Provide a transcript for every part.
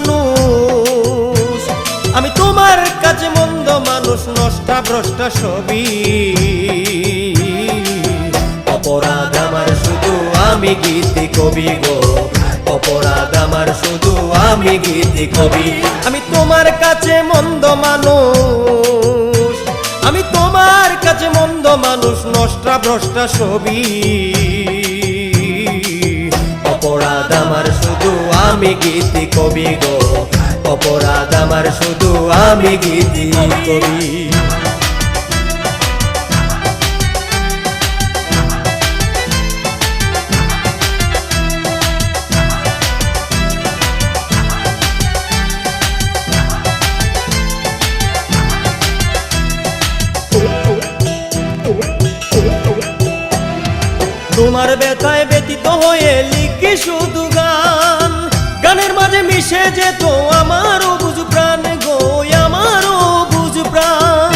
মানুষ, আমি তোমার কাছে মন্দ মানুষ, নষ্টা ভ্রষ্টা সবই। অপরাধ আমার শুধু আমি গীতি কবি গো, অপরাধ আমার শুধু আমি গীতি কবি। আমি তোমার কাছে মন্দ মানুষ, আমি তোমার কাছে মন্দ মানুষ, নষ্টা ভ্রষ্টা সবই। অপরাধ আমার শুধু আমি গীতি কবি গো, অপরাধ আমার শুধু আমি গীতি কবি। তোমার ব্যথায় ব্যতীত হয়ে লিখি শুধু গান, গানের মাঝে মিশে যেত আমারও বুঝ প্রাণ গো, আমারও বুঝ প্রাণ।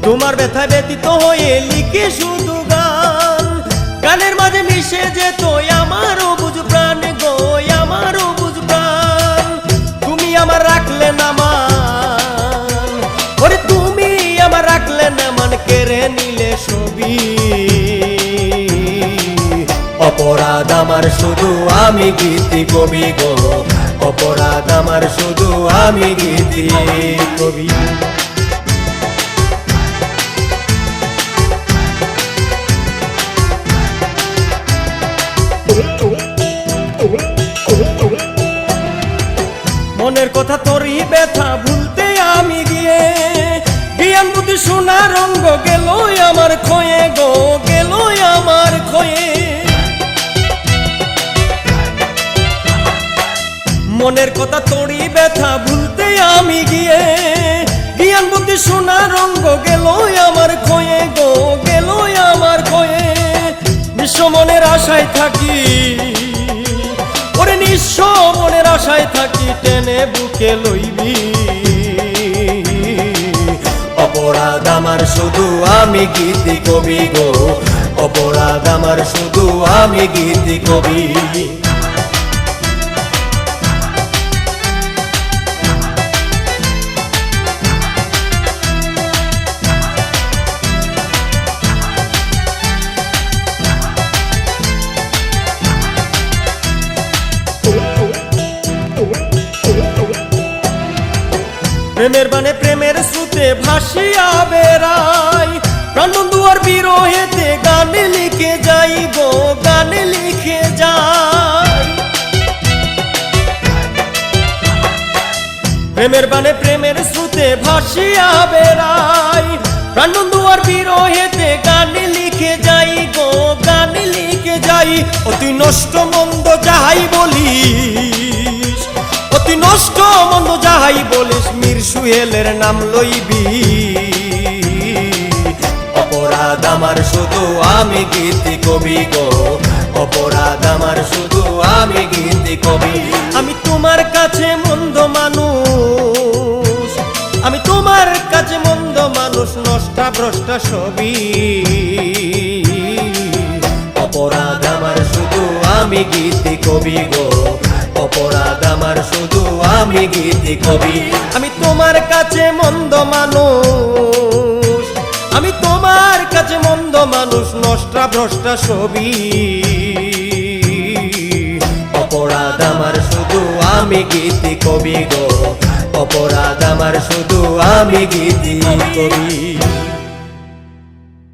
তোমার ব্যথায় ব্যতীত হয়ে লিখি শুধু গান, গানের মাঝে মিশে যেত আমারও বুঝ প্রাণ গো, আমারও বুঝ প্রাণ। তুমি আমার রাখলে না মান, ওরে তুমি আমার রাখলে না মান, কেড়ে নিলে সবই। অপরাধ আমার শুধু আমি গীতি কবি গো, অপরাধ আমার শুধু আমি গীতি কবি। মনের কথা তোরই ব্যথা ভুলতে আমি গিয়ে, জ্ঞান বুদ্ধি সোনা রঙ্গ গেল আমার ক্ষয়ে গো, গেল আমার ক্ষয়ে। মনের কথা তোরই ব্যথা ভুলতে আমি গিয়ে, জ্ঞান বুদ্ধি সোনা রঙ্গ গেল আমার ক্ষয়ে গো, গেল আমার ক্ষয়ে। নিঃস্ব মনের আশায় থাকি, ওরে নিঃস্ব মনের আশায় থাকি, টেনে বুকে লইবি। অপরাধ আমার শুধু আমি গীতি কবি গো, অপরাধ আমার শুধু আমি গীতি কবি। প্রেমের বানে প্রেমের স্রোতে ভাসিয়া বেড়াই, প্রাণবন্ধু আর বিরহেতে গানে লিখে যাই গো, গানে লিখে যাই। প্রেমের বানে প্রেমের স্রোতে ভাসিয়া বেড়াই, প্রাণবন্ধু আর বিরহেতে গানে লিখে যাই গো, গানে লিখে যাই। অতি নষ্ট মন্দ যাহাই বলিস, অতি নষ্ট মন্দ যাহাই বলিস, মীর সুহেলের নাম লইবি। অপরাধ আমার শুধু আমি গীতি কবি গো, অপরাধ আমার শুধু আমি গীতি কবি। আমি তোমার কাছে মন্দ মানুষ, আমি তোমার কাছে মন্দ মানুষ, নষ্টা ভ্রষ্টা সবই। অপরাধ আমার শুধু আমি গীতি কবি গো, অপরাধ আমার শুধু আমি গীতি কবি। আমি তোমার কাছে মন্দ মানুষ, আমি তোমার কাছে মন্দ মানুষ, নষ্টা ভ্রষ্টা সবই। অপরাধ আমার শুধু আমি গীতি কবি গো, অপরাধ আমার শুধু আমি গীতি কবি।